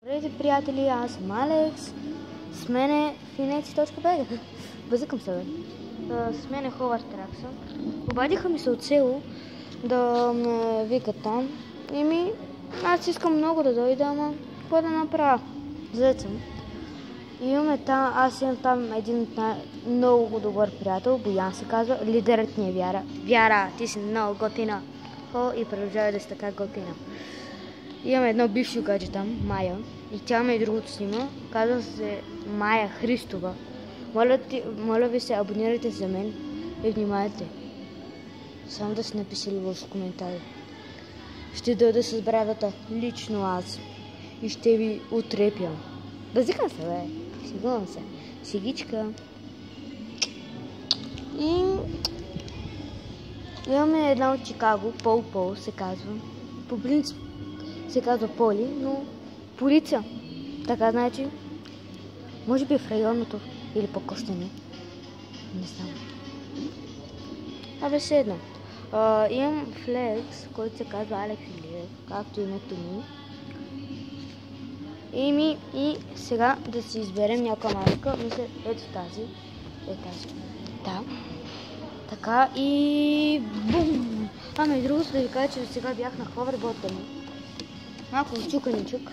Здравейте, приятели, аз съм Алекс. С мен е Finance.bg. Базикам се, бе. С мен е Ховард Траксън. Обадиха ми се от село да ме викат там. Аз искам много да дойда, ама какво да направя? Зает съм. Аз имам там един много добър приятел, Боян се казва. Лидерът ни е Вяра. Вяра, ти си много готина. И продължава да си така готина. Имаме едно бившо гадже там, Майя, и тя ме и другото снима. Казва се Майя Христова. Моля ви се, абонирайте за мен и внимайте. Само да си написали в коментари. Ще дойда с брадата, лично аз. И ще ви отрепям. Базикам се, бе. Сигурам се. Сигичка. И имаме една от Чикаго, Пол се казва. По принцип се казва Поли, но полиция. Така, значи, може би в районното или по-кощане. Не знам. Абе, все едно. Имам флекс, който се казва Алекс Илиев, както името ми. И сега да си изберем някаква марка. Мисля, ето тази. Да. Така и бум! И другото да ви кажа, че сега бях на ховербота ми. Малко чуканичук.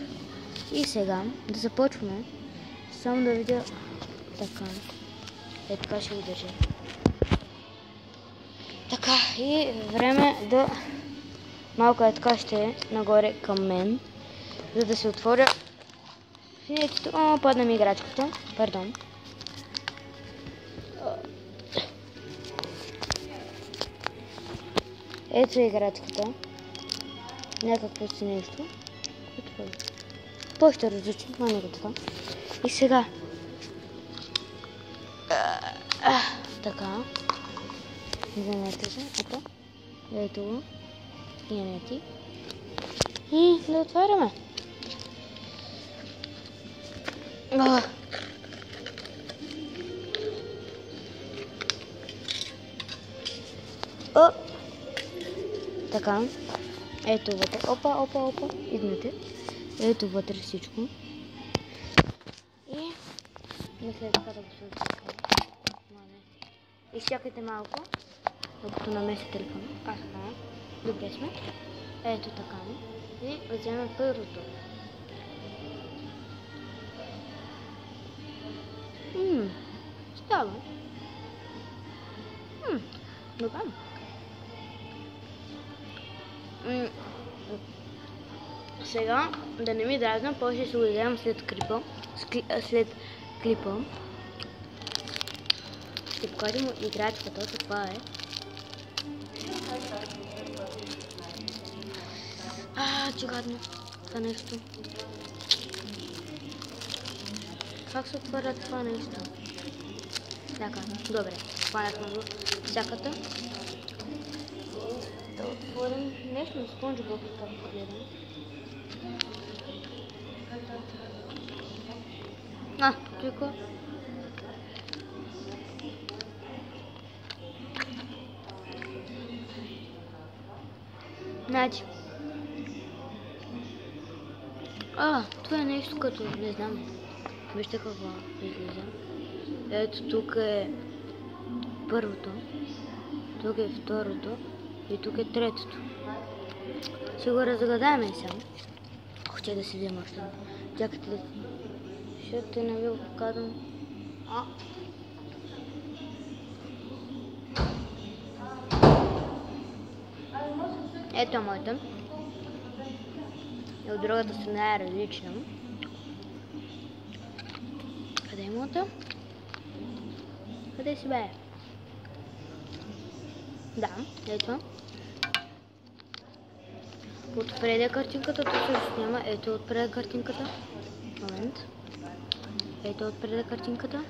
И сега да започваме. Само да видя така. Така ще го държа. Така, и време да малко така ще е нагоре към мен, за да се отворя финетито. Падна ми играчката. Пардон. Ето е играчката. Някакво си нещо. Той ще различи, но не го така. И сега. Така. Вземете се. Ето. Ето го. Пиенети. И да отваряме. Така. Ето вътре. Опа. Иднете. Ето вътре всичко. И мисля така да го сложим. Изчакайте малко, докато намеся телефона. Добре сме. Ето така. И вземем първото. Става. Добре. Сега, да не ми дразна, после ще го вземам след клипа. Ще покажем играчката, каква е. Че гадно. Това нещо. Как се отваря това нещо? Така, добре. Хванахме го всяката. Да отворим нещо на SpongeBob, както гледам. Тук. Значи. Това е нещо като, не знам. Вижте какво излиза. Ето тук е първото. Тук е второто. И тук е третото. Ще го разгадаем сега. Ще да си взема още. Чакайте да... Ще не ви го показвам. Ето е моята. И от другата страна е различна. Къде е моята? Къде си бе? Да, ето. Отпред е картинката, тук се снима. Ето отпред е картинката. Момент. Ето отпред е картинката.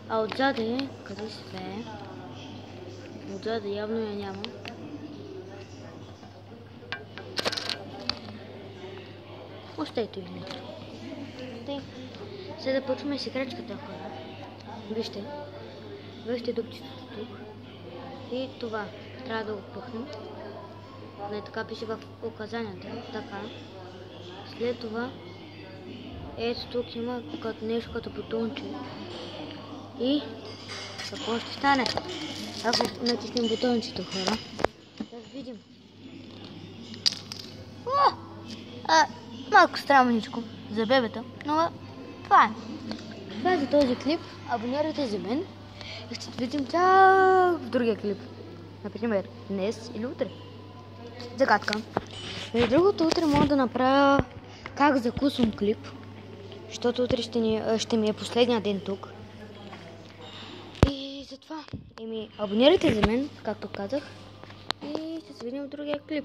А отзаде, къде си бе? Отзаде явно я няма. Остайте ви метро. Сега да почваме с играчката хора. Вижте дупчетото тук. И това. Трябва да го пъхнем. Не така пише в указанията. Така. След това, ето тук има нещо като бутонче. И какво ще стане? Ако натиснем бутончето, хора, да видим. Малко странничко за бебета, но това е. Това е за този клип. Абонирайте за мен и ще видим чак в другия клип. Например, днес или утре. Загадка. Между другото, утре мога да направя как закусвам клип, защото утре ще ми е последния ден тук. И затова, абонирайте за мен, както казах, и ще се видим в другия клип.